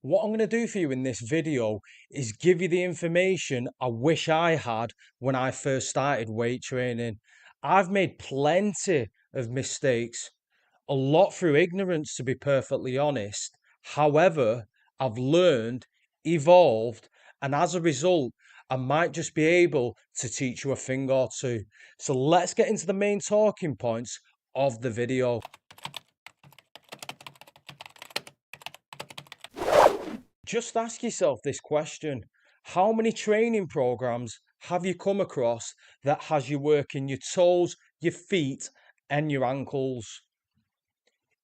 What I'm going to do for you in this video is give you the information I wish I had when I first started weight training. I've made plenty of mistakes, a lot through ignorance, to be perfectly honest. However, I've learned, evolved, and as a result, I might just be able to teach you a thing or two. So let's get into the main talking points of the video. Just ask yourself this question. How many training programs have you come across that has you working your toes, your feet, and your ankles?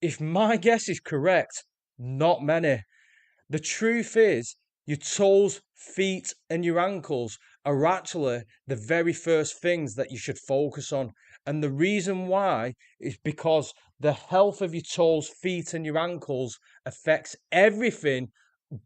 If my guess is correct, not many. The truth is, your toes, feet, and your ankles are actually the very first things that you should focus on. And the reason why is because the health of your toes, feet, and your ankles affects everything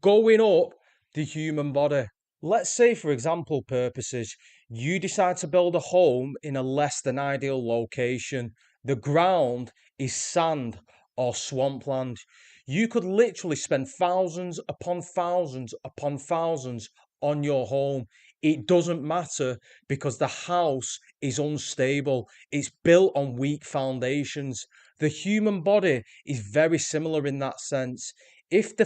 going up the human body. Let's say, for example purposes, you decide to build a home in a less than ideal location. The ground is sand or swampland. You could literally spend thousands upon thousands upon thousands on your home. It doesn't matter because the house is unstable. It's built on weak foundations. The human body is very similar in that sense. If the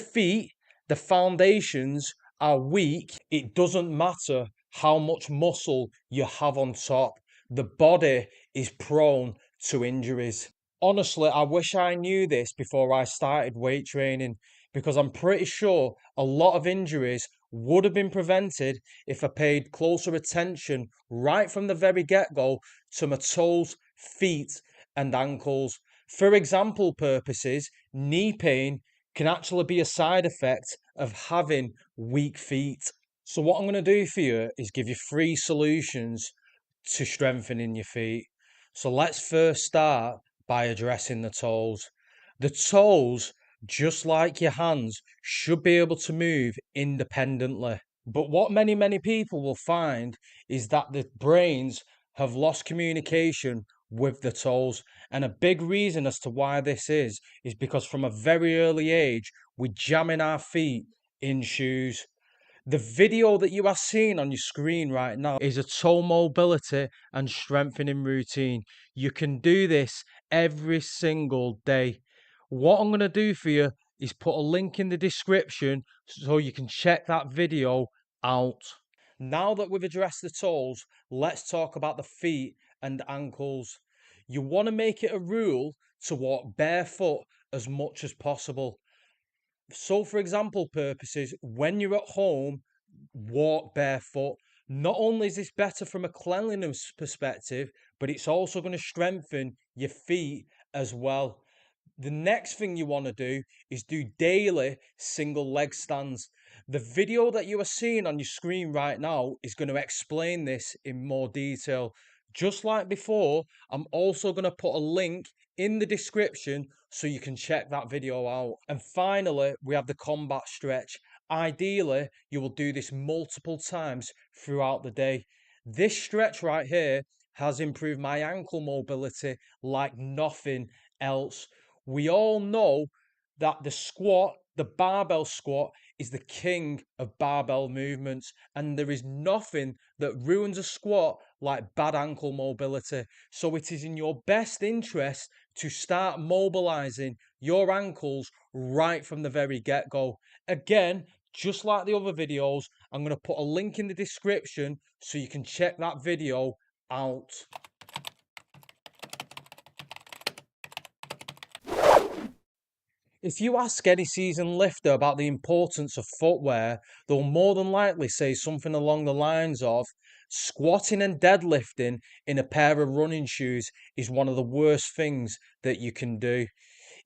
foundations are weak, it doesn't matter how much muscle you have on top. The body is prone to injuries. Honestly, I wish I knew this before I started weight training because I'm pretty sure a lot of injuries would have been prevented if I paid closer attention right from the very get-go to my toes, feet, and ankles. For example purposes, knee pain can actually be a side effect of having weak feet. So what I'm going to do for you is give you 3 solutions to strengthening your feet. So let's first start by addressing the toes. The toes, just like your hands, should be able to move independently. But what many people will find is that the brains have lost communication with the toes. And a big reason as to why this is because from a very early age, we're jamming our feet in shoes. The video that you are seeing on your screen right now is a toe mobility and strengthening routine. You can do this every single day. What I'm going to do for you is put a link in the description so you can check that video out. Now that we've addressed the toes, let's talk about the feet and ankles. You want to make it a rule to walk barefoot as much as possible. So, for example purposes, when you're at home, walk barefoot. Not only is this better from a cleanliness perspective, but it's also going to strengthen your feet as well. The next thing you want to do is do daily single leg stands. The video that you are seeing on your screen right now is going to explain this in more detail. Just like before, I'm also going to put a link in the description so you can check that video out. And finally, we have the combat stretch. Ideally, you will do this multiple times throughout the day. This stretch right here has improved my ankle mobility like nothing else. We all know that the barbell squat, is the king of barbell movements, and there is nothing that ruins a squat like bad ankle mobility. So it is in your best interest to start mobilizing your ankles right from the very get-go. Again, just like the other videos, I'm going to put a link in the description so you can check that video out. If you ask any seasoned lifter about the importance of footwear, they'll more than likely say something along the lines of squatting and deadlifting in a pair of running shoes is one of the worst things that you can do.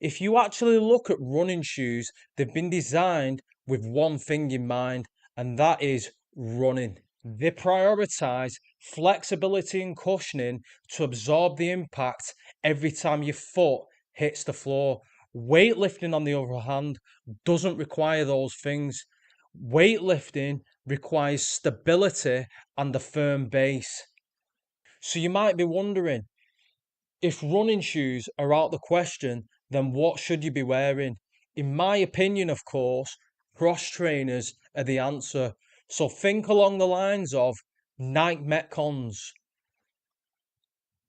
If you actually look at running shoes, they've been designed with one thing in mind, and that is running. They prioritize flexibility and cushioning to absorb the impact every time your foot hits the floor. Weightlifting, on the other hand, doesn't require those things. Weightlifting requires stability and a firm base. So you might be wondering, if running shoes are out the question, then what should you be wearing? In my opinion, of course, Cross trainers are the answer. So think along the lines of Nike Metcons,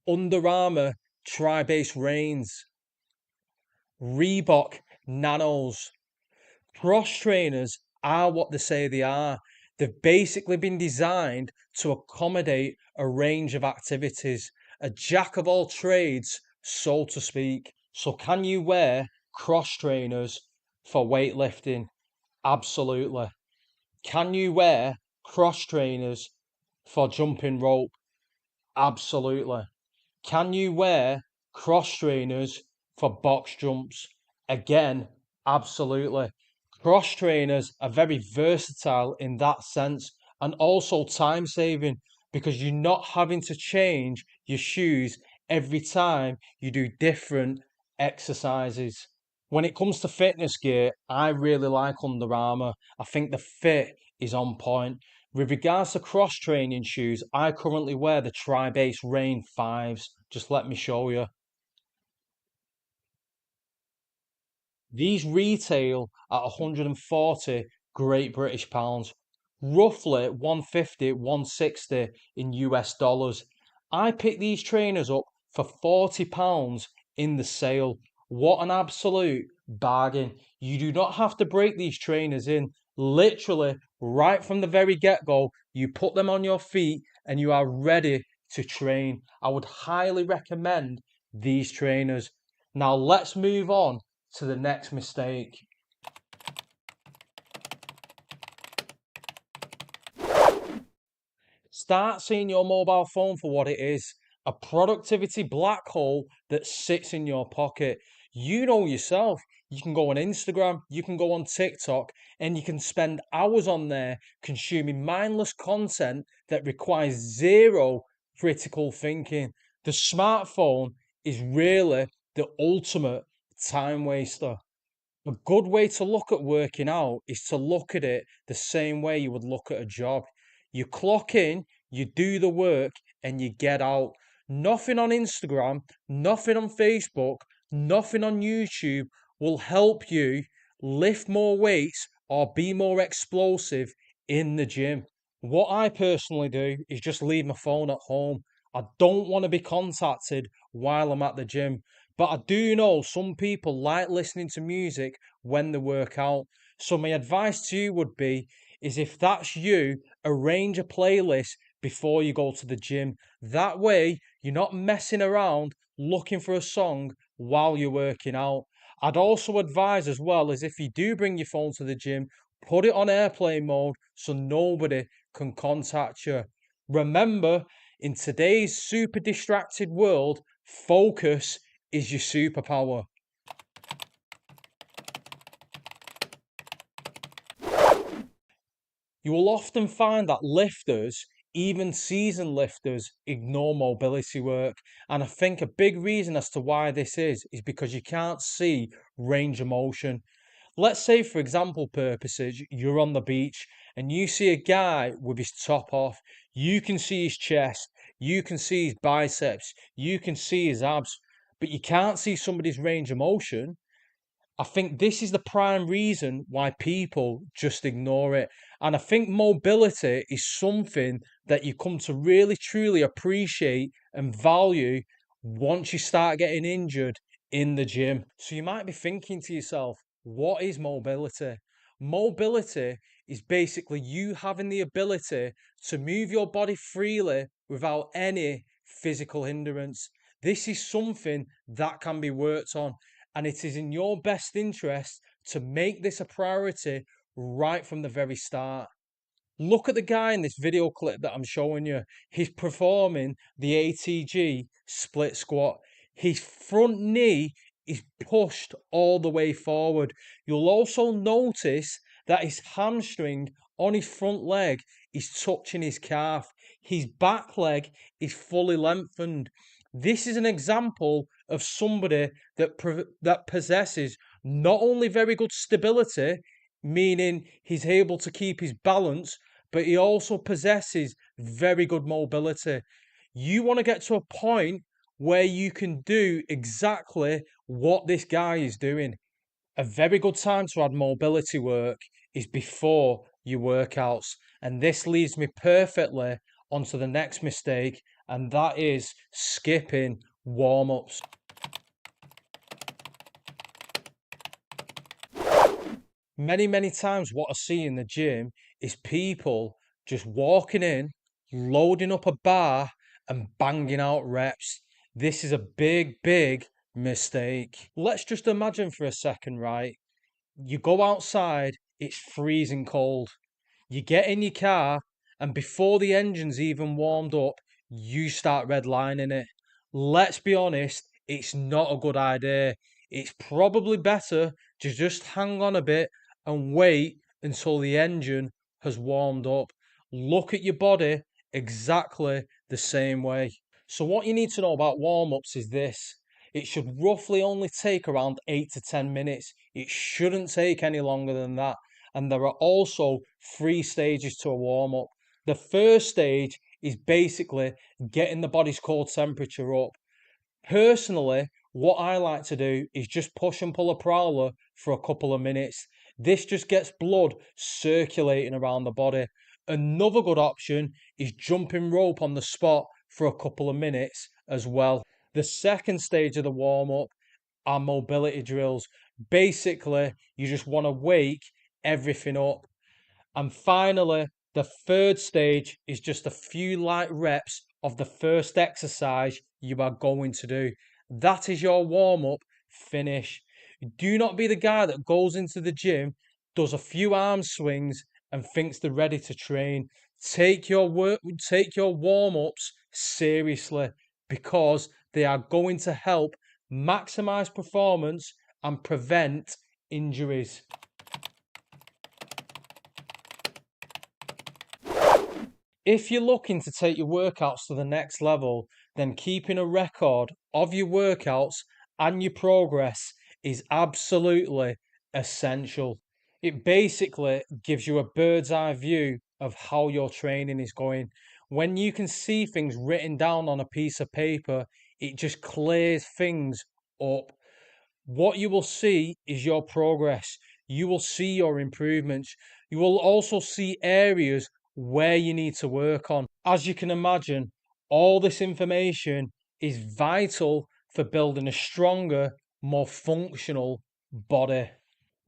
Under Armour Tri-Base Reigns, Reebok Nanos. Cross trainers are what they say they are. They've basically been designed to accommodate a range of activities, a jack of all trades, so to speak. So, can you wear cross trainers for weightlifting? Absolutely. Can you wear cross trainers for jumping rope? Absolutely. Can you wear cross trainers for box jumps? Again, absolutely. Cross trainers are very versatile in that sense and also time saving because you're not having to change your shoes every time you do different exercises. When it comes to fitness gear, I really like Under Armour. I think the fit is on point. With regards to cross training shoes, I currently wear the Tri-Base Rain 5s. Just let me show you. These retail at 140 Great British pounds, roughly 150, 160 in US dollars. I picked these trainers up for £40 in the sale. What an absolute bargain. You do not have to break these trainers in. Literally, right from the very get-go, you put them on your feet and you are ready to train. I would highly recommend these trainers. Now let's move on to the next mistake. Start seeing your mobile phone for what it is, a productivity black hole that sits in your pocket. You know yourself, you can go on Instagram, you can go on TikTok, and you can spend hours on there consuming mindless content that requires zero critical thinking. The smartphone is really the ultimate time waster. A good way to look at working out is to look at it the same way you would look at a job. You clock in, you do the work, and you get out. Nothing on Instagram, nothing on Facebook, nothing on YouTube will help you lift more weights or be more explosive in the gym. What I personally do is just leave my phone at home. I don't want to be contacted while I'm at the gym. But I do know some people like listening to music when they work out. So my advice to you would be is if that's you, arrange a playlist before you go to the gym. That way you're not messing around looking for a song while you're working out. I'd also advise as well as if you do bring your phone to the gym, put it on airplane mode so nobody can contact you. Remember, in today's super distracted world, focus is your superpower. You will often find that lifters, even seasoned lifters, ignore mobility work. And I think a big reason as to why this is because you can't see range of motion. Let's say, for example purposes, you're on the beach and you see a guy with his top off. You can see his chest, you can see his biceps, you can see his abs, but you can't see somebody's range of motion. I think this is the prime reason why people just ignore it. And I think mobility is something that you come to really truly appreciate and value once you start getting injured in the gym. So you might be thinking to yourself, what is mobility? Mobility is basically you having the ability to move your body freely without any physical hindrance. This is something that can be worked on, and it is in your best interest to make this a priority right from the very start. Look at the guy in this video clip that I'm showing you. He's performing the ATG split squat. His front knee is pushed all the way forward. You'll also notice that his hamstring on his front leg is touching his calf. His back leg is fully lengthened. This is an example of somebody that possesses not only very good stability, meaning he's able to keep his balance, but he also possesses very good mobility. You want to get to a point where you can do exactly what this guy is doing. A very good time to add mobility work is before your workouts. And this leads me perfectly onto the next mistake, and that is skipping warm-ups. Many times what I see in the gym is people just walking in, loading up a bar and banging out reps. This is a big mistake. Let's just imagine for a second, right? You go outside, it's freezing cold. You get in your car, and before the engine's even warmed up, you start redlining it. Let's be honest, it's not a good idea. It's probably better to just hang on a bit and wait until the engine has warmed up. Look at your body exactly the same way. So, what you need to know about warm ups is this: it should roughly only take around 8 to 10 minutes. It shouldn't take any longer than that. And there are also 3 stages to a warm up. The first stage is basically getting the body's core temperature up. Personally, what I like to do is just push and pull a prowler for a couple of minutes. This just gets blood circulating around the body. Another good option is jumping rope on the spot for a couple of minutes as well. The second stage of the warm up are mobility drills. Basically, you just want to wake everything up. And finally, the third stage is just a few light reps of the first exercise you are going to do. That is your warm up finish. Do not be the guy that goes into the gym, does a few arm swings, and thinks they're ready to train. Take your warm ups seriously, because they are going to help maximize performance and prevent injuries. If you're looking to take your workouts to the next level, then keeping a record of your workouts and your progress is absolutely essential. It basically gives you a bird's eye view of how your training is going. When you can see things written down on a piece of paper, it just clears things up. What you will see is your progress. You will see your improvements. You will also see areas where you need to work on. As you can imagine, all this information is vital for building a stronger, more functional body.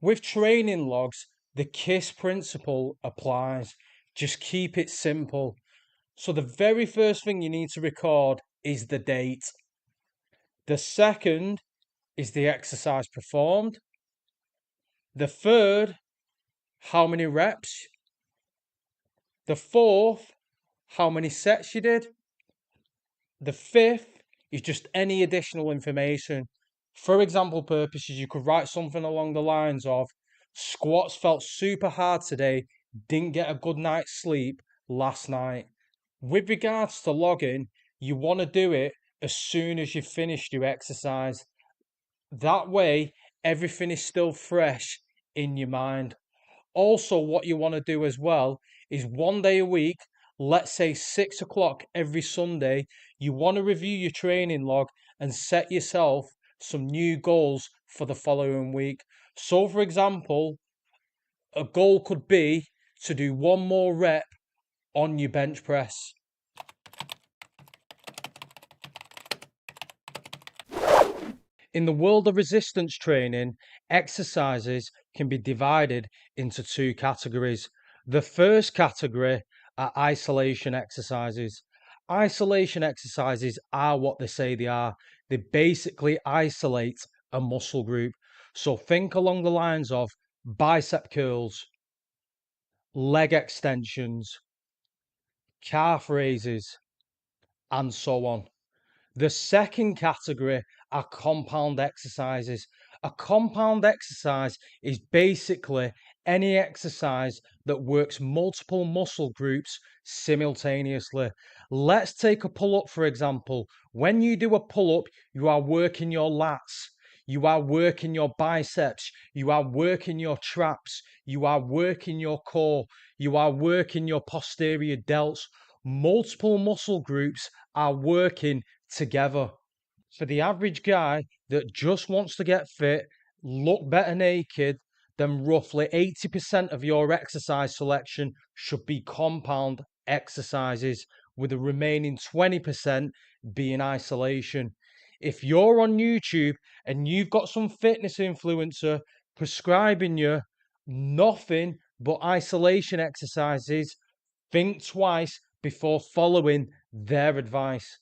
With training logs, the KISS principle applies. Just keep it simple. So the very first thing you need to record is the date. The second is the exercise performed. The third, how many reps. The fourth, how many sets you did. The fifth is just any additional information. For example purposes, you could write something along the lines of squats felt super hard today, didn't get a good night's sleep last night. With regards to logging, you want to do it as soon as you've finished your exercise. That way, everything is still fresh in your mind. Also, what you want to do as well is one day a week, let's say 6 o'clock every Sunday, you want to review your training log and set yourself some new goals for the following week. So, for example, a goal could be to do one more rep on your bench press. In the world of resistance training, exercises can be divided into 2 categories. The first category are isolation exercises. Isolation exercises are what they say they are. They basically isolate a muscle group. So think along the lines of bicep curls, leg extensions, calf raises, and so on. The second category are compound exercises. A compound exercise is basically any exercise that works multiple muscle groups simultaneously. Let's take a pull up, for example. When you do a pull up, you are working your lats, you are working your biceps, you are working your traps, you are working your core, you are working your posterior delts. Multiple muscle groups are working together. For the average guy that just wants to get fit, look better naked, then roughly 80% of your exercise selection should be compound exercises, with the remaining 20% being isolation. If you're on YouTube and you've got some fitness influencer prescribing you nothing but isolation exercises, think twice before following their advice.